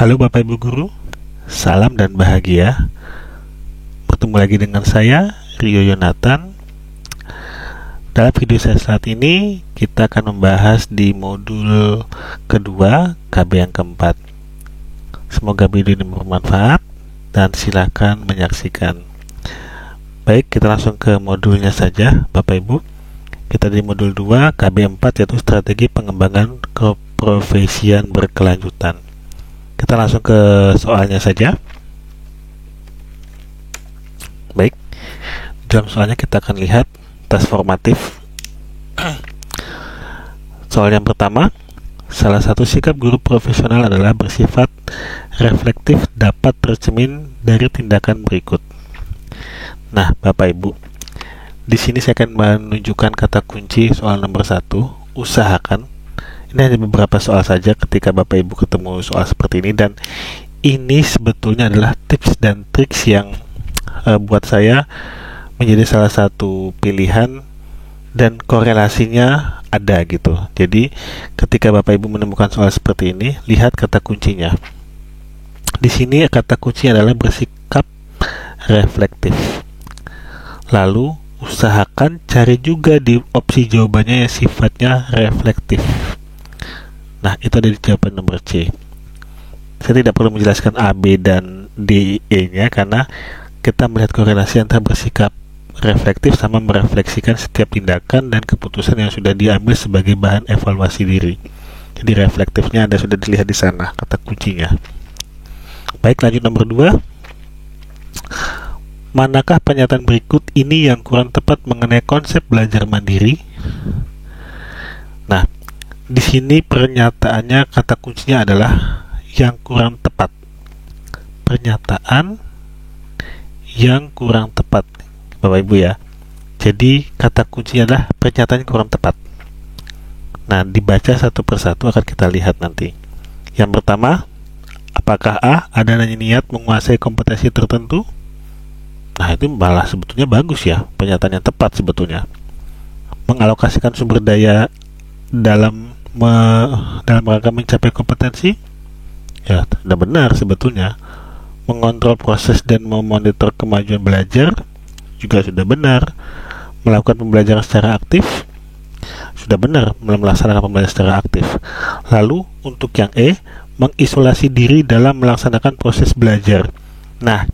Halo Bapak Ibu Guru, salam dan bahagia. Bertemu lagi dengan saya, Rio Yonatan. Dalam video saya saat ini, kita akan membahas di modul kedua, KB yang keempat. Semoga video ini bermanfaat dan silakan menyaksikan. Baik, kita langsung ke modulnya saja, Bapak Ibu. Kita di modul 2, KB 4, yaitu strategi pengembangan keprofesian berkelanjutan. Kita langsung ke soalnya saja. Baik, dalam soalnya kita akan lihat tes formatif. Soal yang pertama, salah satu sikap guru profesional adalah bersifat reflektif dapat tercermin dari tindakan berikut. Nah, Bapak Ibu, di sini saya akan menunjukkan kata kunci soal nomor 1, usahakan. Ini hanya beberapa soal saja ketika Bapak Ibu ketemu soal seperti ini, dan ini sebetulnya adalah tips dan triks yang buat saya menjadi salah satu pilihan dan korelasinya ada gitu. Jadi ketika Bapak Ibu menemukan soal seperti ini, lihat kata kuncinya. Di sini kata kuncinya adalah bersikap reflektif. Lalu usahakan cari juga di opsi jawabannya yang sifatnya reflektif. Nah, itu ada di jawaban nomor C. Saya tidak perlu menjelaskan A, B, dan D, E-nya karena kita melihat korelasi antara bersikap reflektif sama merefleksikan setiap tindakan dan keputusan yang sudah diambil sebagai bahan evaluasi diri. Jadi reflektifnya Anda sudah dilihat di sana, kata kuncinya. Baik, lanjut nomor 2. Manakah pernyataan berikut ini yang kurang tepat mengenai konsep belajar mandiri? Nah, di sini pernyataannya, kata kuncinya adalah yang kurang tepat. Pernyataan yang kurang tepat, Bapak Ibu ya. Jadi kata kuncinya adalah pernyataan yang kurang tepat. Nah, dibaca satu persatu akan kita lihat nanti. Yang pertama, apakah A ada niat menguasai kompetensi tertentu? Nah, itu malah sebetulnya bagus ya, pernyataan yang tepat sebetulnya. Mengalokasikan sumber daya dalam rangka mencapai kompetensi, ya sudah benar sebetulnya. Mengontrol proses dan memonitor kemajuan belajar juga sudah benar. Melakukan pembelajaran secara aktif sudah benar, melaksanakan pembelajaran secara aktif. Lalu untuk yang E, mengisolasi diri dalam melaksanakan proses belajar. Nah,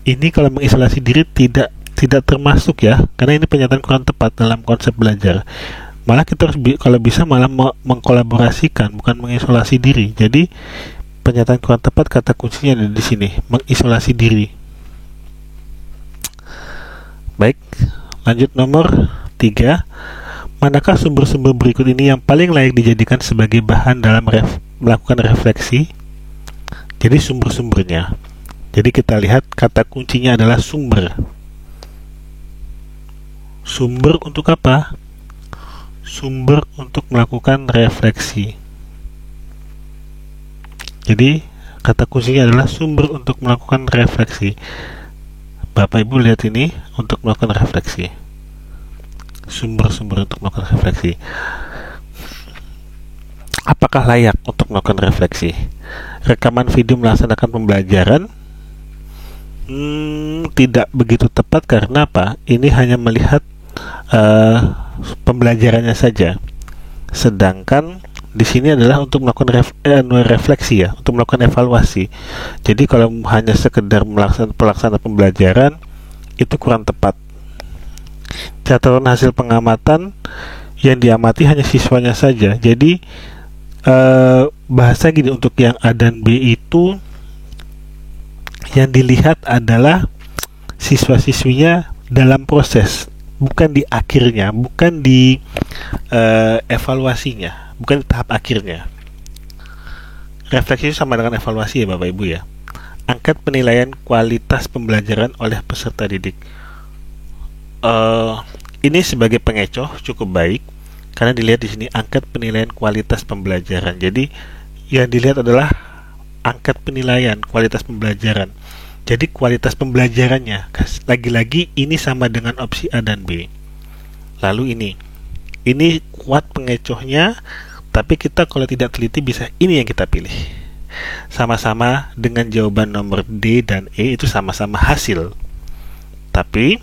ini kalau mengisolasi diri tidak termasuk ya, karena ini pernyataan kurang tepat dalam konsep belajar. Malah kita harus kalau bisa malah mengkolaborasikan, bukan mengisolasi diri. Jadi pernyataan kurang tepat kata kuncinya ada di sini, mengisolasi diri. Baik, lanjut nomor 3. Manakah sumber-sumber berikut ini yang paling layak dijadikan sebagai bahan dalam melakukan refleksi? Jadi sumber-sumbernya. Jadi kita lihat kata kuncinya adalah sumber. Sumber untuk apa? Sumber untuk melakukan refleksi. Jadi kata kuncinya adalah sumber untuk melakukan refleksi. Bapak Ibu lihat ini, untuk melakukan refleksi. Sumber-sumber untuk melakukan refleksi. Apakah layak untuk melakukan refleksi? Rekaman video melaksanakan pembelajaran tidak begitu tepat karena apa? Ini hanya melihat pembelajarannya saja. Sedangkan di sini adalah untuk melakukan refleksi ya, untuk melakukan evaluasi. Jadi kalau hanya sekedar pelaksanaan pembelajaran itu kurang tepat. Catatan hasil pengamatan yang diamati hanya siswanya saja. Jadi bahasa gini, untuk yang A dan B itu yang dilihat adalah siswa-siswinya dalam proses, bukan di akhirnya, bukan di evaluasinya, bukan di tahap akhirnya. Refleksi itu sama dengan evaluasi ya Bapak Ibu ya. Angkat penilaian kualitas pembelajaran oleh peserta didik. Ini sebagai pengecoh cukup baik karena dilihat di sini angkat penilaian kualitas pembelajaran. Jadi yang dilihat adalah angkat penilaian kualitas pembelajaran. Jadi kualitas pembelajarannya, lagi-lagi ini sama dengan opsi A dan B. Lalu ini kuat pengecohnya, tapi kita kalau tidak teliti bisa ini yang kita pilih. sama-sama dengan jawaban nomor D dan E itu sama-sama hasil. Tapi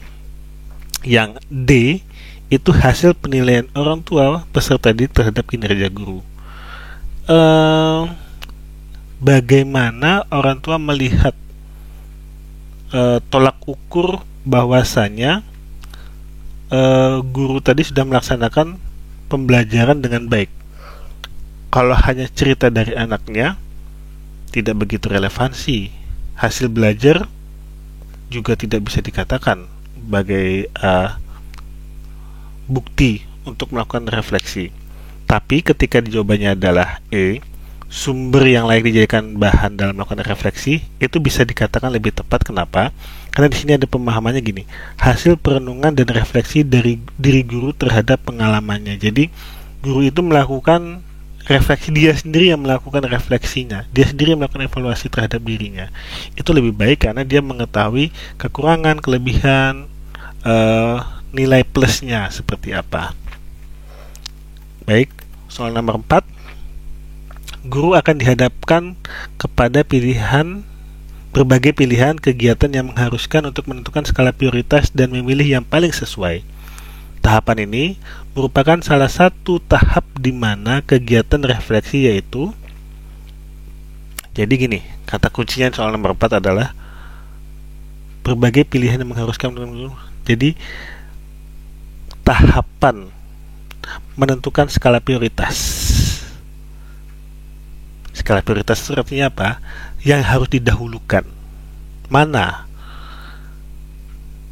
yang D itu hasil penilaian orang tua peserta didik terhadap kinerja guru. Bagaimana orang tua melihat tolak ukur bahwasanya guru tadi sudah melaksanakan pembelajaran dengan baik? Kalau hanya cerita dari anaknya, tidak begitu relevansi. Hasil belajar juga tidak bisa dikatakan sebagai bukti untuk melakukan refleksi. Tapi ketika jawabannya adalah E, sumber yang layak dijadikan bahan dalam melakukan refleksi, itu bisa dikatakan lebih tepat. Kenapa? Karena di sini ada pemahamannya gini, hasil perenungan dan refleksi dari diri guru terhadap pengalamannya. Jadi guru itu melakukan refleksi, dia sendiri yang melakukan refleksinya, dia sendiri yang melakukan evaluasi terhadap dirinya. Itu lebih baik karena dia mengetahui kekurangan, kelebihan, nilai plusnya seperti apa. Baik, soal nomor 4, guru akan dihadapkan kepada berbagai pilihan kegiatan yang mengharuskan untuk menentukan skala prioritas dan memilih yang paling sesuai. Tahapan ini merupakan salah satu tahap di mana kegiatan refleksi yaitu, jadi gini, kata kuncinya soal nomor 4 adalah berbagai pilihan yang mengharuskan. Jadi tahapan menentukan skala prioritas. Skala prioritas itu artinya apa? Yang harus didahulukan. Mana?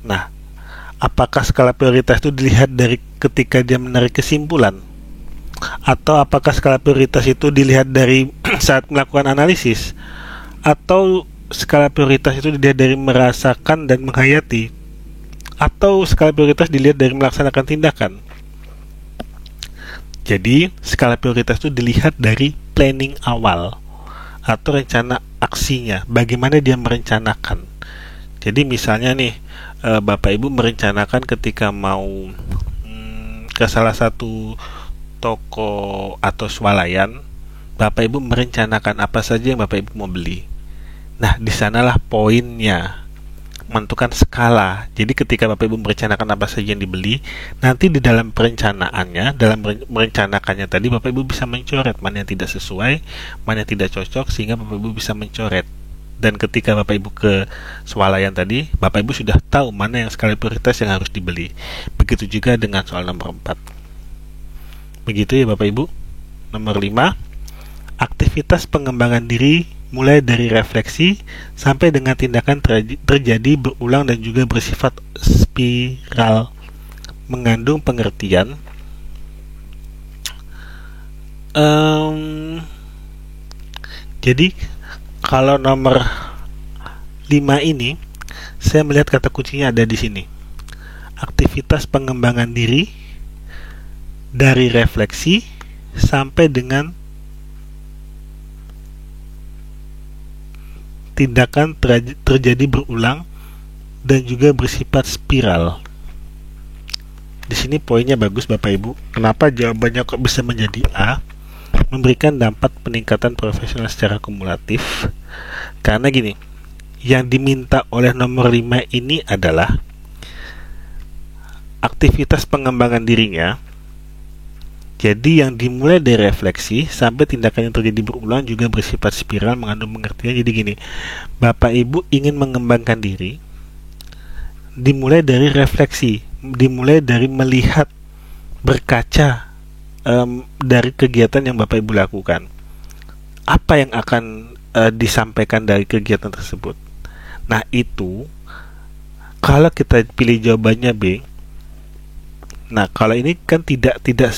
Nah, apakah skala prioritas itu dilihat dari ketika dia menarik kesimpulan? Atau apakah skala prioritas itu dilihat dari saat melakukan analisis? Atau skala prioritas itu dilihat dari merasakan dan menghayati? Atau skala prioritas dilihat dari melaksanakan tindakan? Jadi, skala prioritas itu dilihat dari planning awal atau rencana aksinya, bagaimana dia merencanakan. Jadi misalnya nih, Bapak Ibu merencanakan ketika mau ke salah satu toko atau swalayan, Bapak Ibu merencanakan apa saja yang Bapak Ibu mau beli. Nah, di sanalah poinnya, menentukan skala. Jadi ketika Bapak Ibu merencanakan apa saja yang dibeli, nanti di dalam perencanaannya, dalam merencanakannya tadi, Bapak Ibu bisa mencoret mana yang tidak sesuai, mana yang tidak cocok, sehingga Bapak Ibu bisa mencoret. Dan ketika Bapak Ibu ke swalayan tadi, Bapak Ibu sudah tahu mana yang skala prioritas yang harus dibeli. Begitu juga dengan soal nomor 4. Begitu ya Bapak Ibu. Nomor 5, aktivitas pengembangan diri mulai dari refleksi sampai dengan tindakan terjadi berulang dan juga bersifat spiral, mengandung pengertian. Jadi kalau nomor 5 ini, saya melihat kata kuncinya ada di sini. Aktivitas pengembangan diri dari refleksi sampai dengan tindakan terjadi berulang dan juga bersifat spiral. Di sini poinnya bagus Bapak Ibu. Kenapa jawabannya kok bisa menjadi A? Memberikan dampak peningkatan profesional secara kumulatif. Karena gini, yang diminta oleh nomor 5 ini adalah aktivitas pengembangan dirinya. Jadi yang dimulai dari refleksi sampai tindakan yang terjadi berulang juga bersifat spiral, mengandung pengertian. Jadi gini, Bapak Ibu ingin mengembangkan diri, dimulai dari refleksi, dimulai dari melihat, berkaca dari kegiatan yang Bapak Ibu lakukan. Apa yang akan disampaikan dari kegiatan tersebut? Nah itu, kalau kita pilih jawabannya B, nah, kalau ini kan tidak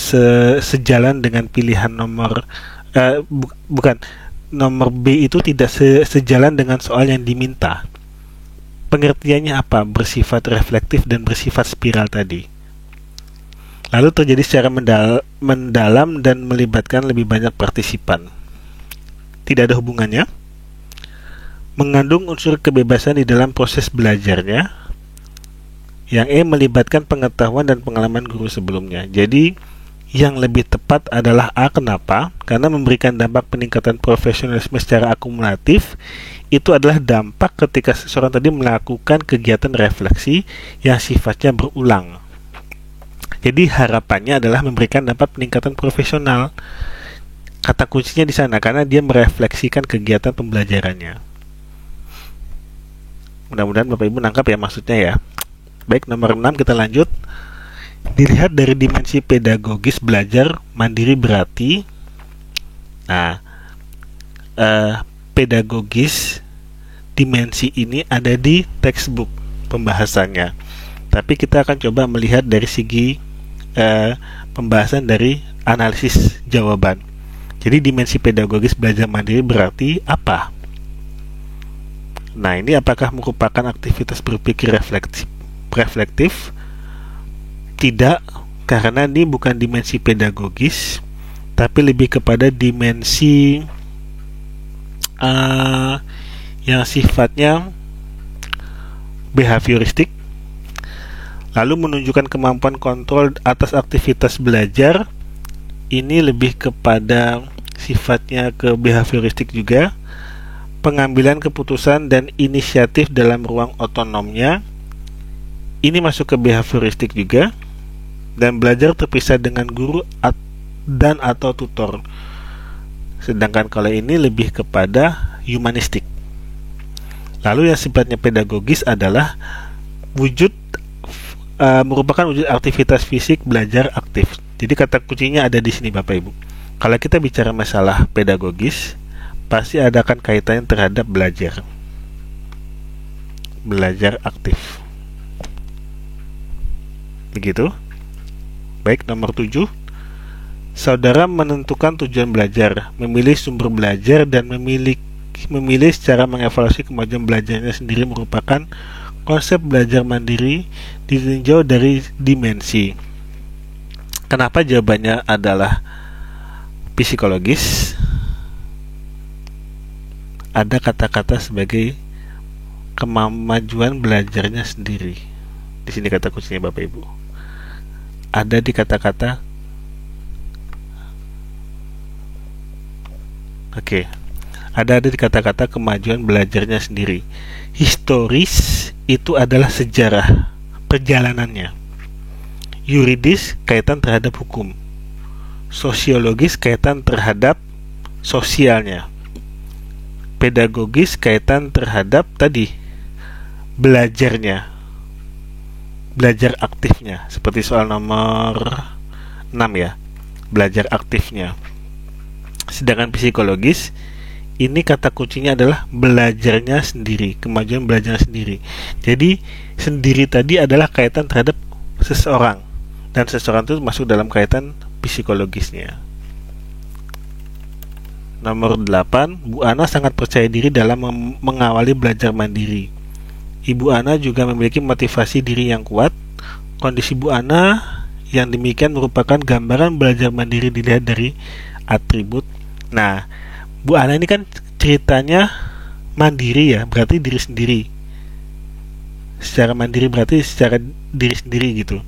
sejalan dengan pilihan nomor bukan nomor B itu tidak sejalan dengan soal yang diminta. Pengertiannya apa? Bersifat reflektif dan bersifat spiral tadi. Lalu terjadi secara mendalam dan melibatkan lebih banyak partisipan. Tidak ada hubungannya. Mengandung unsur kebebasan di dalam proses belajarnya. Yang E melibatkan pengetahuan dan pengalaman guru sebelumnya. Jadi Yang lebih tepat adalah A. Kenapa? Karena memberikan dampak peningkatan profesionalisme secara akumulatif itu adalah dampak ketika seseorang tadi melakukan kegiatan refleksi yang sifatnya berulang. Jadi harapannya adalah memberikan dampak peningkatan profesional. Kata kuncinya di sana karena dia merefleksikan kegiatan pembelajarannya. Mudah-mudahan Bapak Ibu nangkap ya maksudnya ya. Baik, nomor 6 kita lanjut. Dilihat dari dimensi pedagogis belajar mandiri berarti pedagogis dimensi ini ada di textbook pembahasannya. Tapi kita akan coba melihat dari segi pembahasan dari analisis jawaban. Jadi dimensi pedagogis belajar mandiri berarti apa? Nah, ini apakah merupakan aktivitas berpikir reflektif? Tidak, karena ini bukan dimensi pedagogis, tapi lebih kepada dimensi yang sifatnya behavioristik, lalu menunjukkan kemampuan kontrol atas aktivitas belajar. Ini lebih kepada sifatnya ke behavioristik juga, pengambilan keputusan dan inisiatif dalam ruang otonomnya. Ini masuk ke behavioristik juga, dan belajar terpisah dengan guru dan atau tutor. Sedangkan kalau ini lebih kepada humanistik. Lalu yang sifatnya pedagogis adalah merupakan wujud aktivitas fisik belajar aktif. Jadi kata kuncinya ada di sini Bapak Ibu. Kalau kita bicara masalah pedagogis, pasti ada kan kaitannya terhadap belajar aktif. Begitu. Baik, nomor 7. Saudara menentukan tujuan belajar, memilih sumber belajar, dan memilih secara mengevaluasi kemajuan belajarnya sendiri merupakan konsep belajar mandiri ditinjau dari dimensi. Kenapa jawabannya adalah psikologis? Ada kata-kata sebagai kemajuan belajarnya sendiri. Di sini kata kuncinya Bapak Ibu. Ada di kata-kata ada di kata-kata kemajuan belajarnya sendiri. Historis itu adalah sejarah perjalanannya. Yuridis kaitan terhadap hukum. Sosiologis kaitan terhadap sosialnya. Pedagogis kaitan terhadap tadi belajarnya, belajar aktifnya, seperti soal nomor 6 ya, belajar aktifnya. Sedangkan psikologis ini kata kuncinya adalah belajarnya sendiri, kemajuan belajarnya sendiri. Jadi sendiri tadi adalah kaitan terhadap seseorang, dan seseorang itu masuk dalam kaitan psikologisnya. Nomor 8, Bu Ana sangat percaya diri dalam mengawali belajar mandiri. Ibu Ana juga memiliki motivasi diri yang kuat. Kondisi Bu Ana yang demikian merupakan gambaran belajar mandiri dilihat dari atribut. Nah, Bu Ana ini kan ceritanya mandiri ya, berarti diri sendiri. Secara mandiri berarti secara diri sendiri gitu.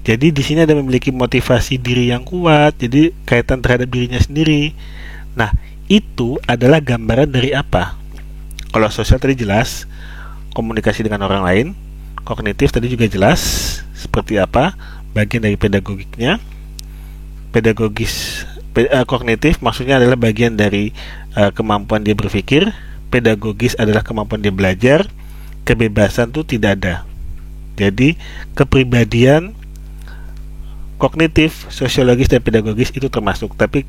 Jadi di sini ada memiliki motivasi diri yang kuat, jadi kaitan terhadap dirinya sendiri. Nah, itu adalah gambaran dari apa? Kalau sosial tadi jelas, komunikasi dengan orang lain. Kognitif tadi juga jelas, seperti apa, bagian dari pedagogiknya. Kognitif maksudnya adalah bagian dari kemampuan dia berpikir. Pedagogis adalah kemampuan dia belajar. Kebebasan itu tidak ada. Jadi kepribadian kognitif, sosiologis, dan pedagogis itu termasuk, tapi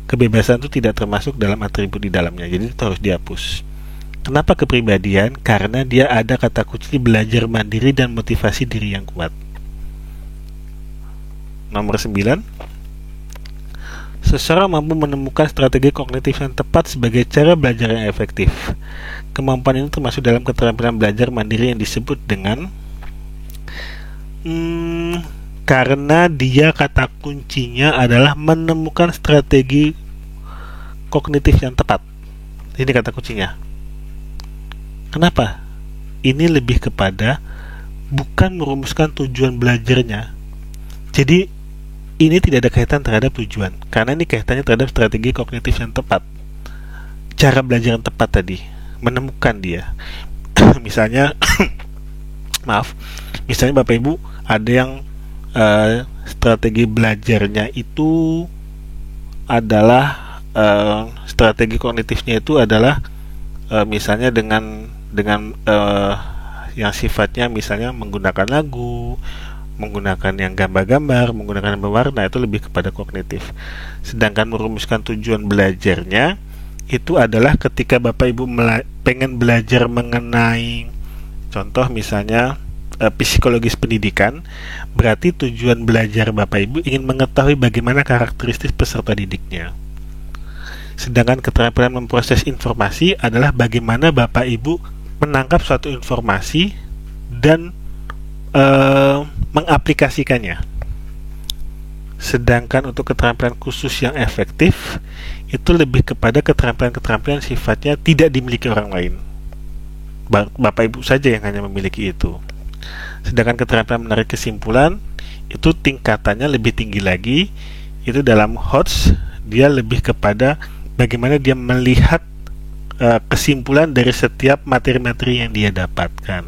kebebasan itu tidak termasuk dalam atribut di dalamnya, jadi itu harus dihapus. Kenapa kepribadian? Karena dia ada kata kunci belajar mandiri dan motivasi diri yang kuat. Nomor 9, seseorang mampu menemukan strategi kognitif yang tepat sebagai cara belajar yang efektif. Kemampuan ini termasuk dalam keterampilan belajar mandiri yang disebut dengan karena dia kata kuncinya adalah menemukan strategi kognitif yang tepat. Ini kata kuncinya. Kenapa? Ini lebih kepada bukan merumuskan tujuan belajarnya. Jadi ini tidak ada kaitan terhadap tujuan, karena ini kaitannya terhadap strategi kognitif yang tepat, cara belajar yang tepat tadi, menemukan dia. Misalnya misalnya Bapak Ibu ada yang strategi belajarnya itu adalah strategi kognitifnya itu adalah misalnya dengan yang sifatnya misalnya menggunakan lagu, menggunakan yang gambar-gambar, menggunakan yang berwarna, itu lebih kepada kognitif. Sedangkan merumuskan tujuan belajarnya itu adalah ketika Bapak Ibu pengen belajar mengenai contoh misalnya psikologis pendidikan, berarti tujuan belajar Bapak Ibu ingin mengetahui bagaimana karakteristik peserta didiknya. Sedangkan keterampilan memproses informasi adalah bagaimana Bapak Ibu menangkap suatu informasi dan mengaplikasikannya. Sedangkan untuk keterampilan khusus yang efektif itu lebih kepada keterampilan-keterampilan sifatnya tidak dimiliki orang lain. Bapak Ibu saja yang hanya memiliki itu. Sedangkan keterampilan menarik kesimpulan itu tingkatannya lebih tinggi lagi. Itu dalam HOTS dia lebih kepada bagaimana dia melihat kesimpulan dari setiap materi-materi yang dia dapatkan.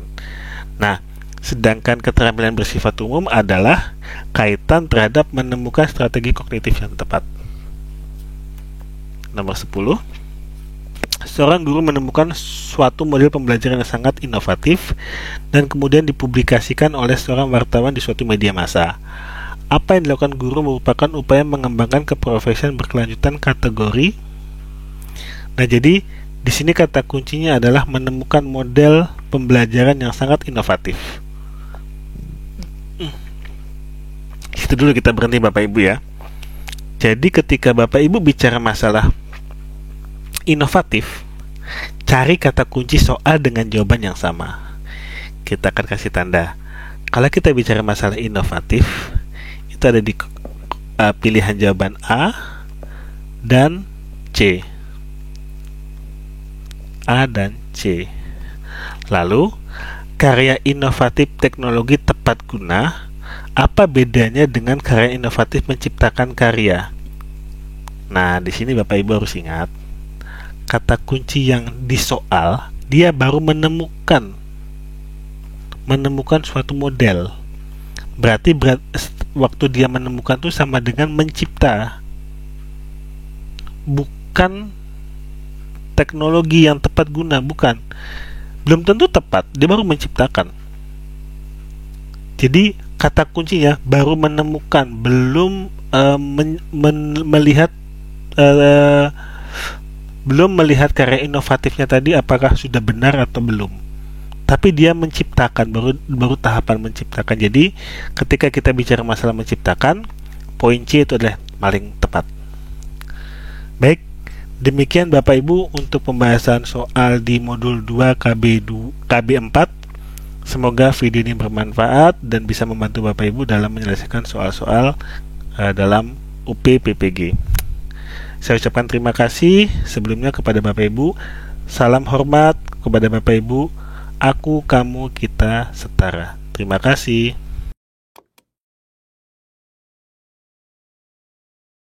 Nah, sedangkan keterampilan bersifat umum adalah kaitan terhadap menemukan strategi kognitif yang tepat. Nomor 10. Seorang guru menemukan suatu model pembelajaran yang sangat inovatif dan kemudian dipublikasikan oleh seorang wartawan di suatu media massa. Apa yang dilakukan guru merupakan upaya mengembangkan keprofesian berkelanjutan kategori. Nah, jadi di sini kata kuncinya adalah menemukan model pembelajaran yang sangat inovatif. Itu dulu kita berhenti Bapak Ibu ya. Jadi ketika Bapak Ibu bicara masalah inovatif, cari kata kunci soal dengan jawaban yang sama. Kita akan kasih tanda. Kalau kita bicara masalah inovatif, itu ada di pilihan jawaban A dan C. A dan C. Lalu, karya inovatif teknologi tepat guna, apa bedanya dengan karya inovatif menciptakan karya? Nah, di sini Bapak Ibu harus ingat, kata kunci yang di soal, dia baru menemukan suatu model. Berarti waktu dia menemukan itu sama dengan mencipta, bukan teknologi yang tepat guna, bukan. Belum tentu tepat, dia baru menciptakan. Jadi kata kuncinya baru menemukan, belum melihat karya inovatifnya tadi apakah sudah benar atau belum. Tapi dia menciptakan, baru tahapan menciptakan. Jadi ketika kita bicara masalah menciptakan, poin C itu adalah paling tepat. Baik, demikian Bapak Ibu untuk pembahasan soal di modul 2 KB4. Semoga video ini bermanfaat dan bisa membantu Bapak Ibu dalam menyelesaikan soal-soal dalam UP PPG. Saya ucapkan terima kasih sebelumnya kepada Bapak Ibu. Salam hormat kepada Bapak Ibu. Aku, kamu, kita setara. Terima kasih.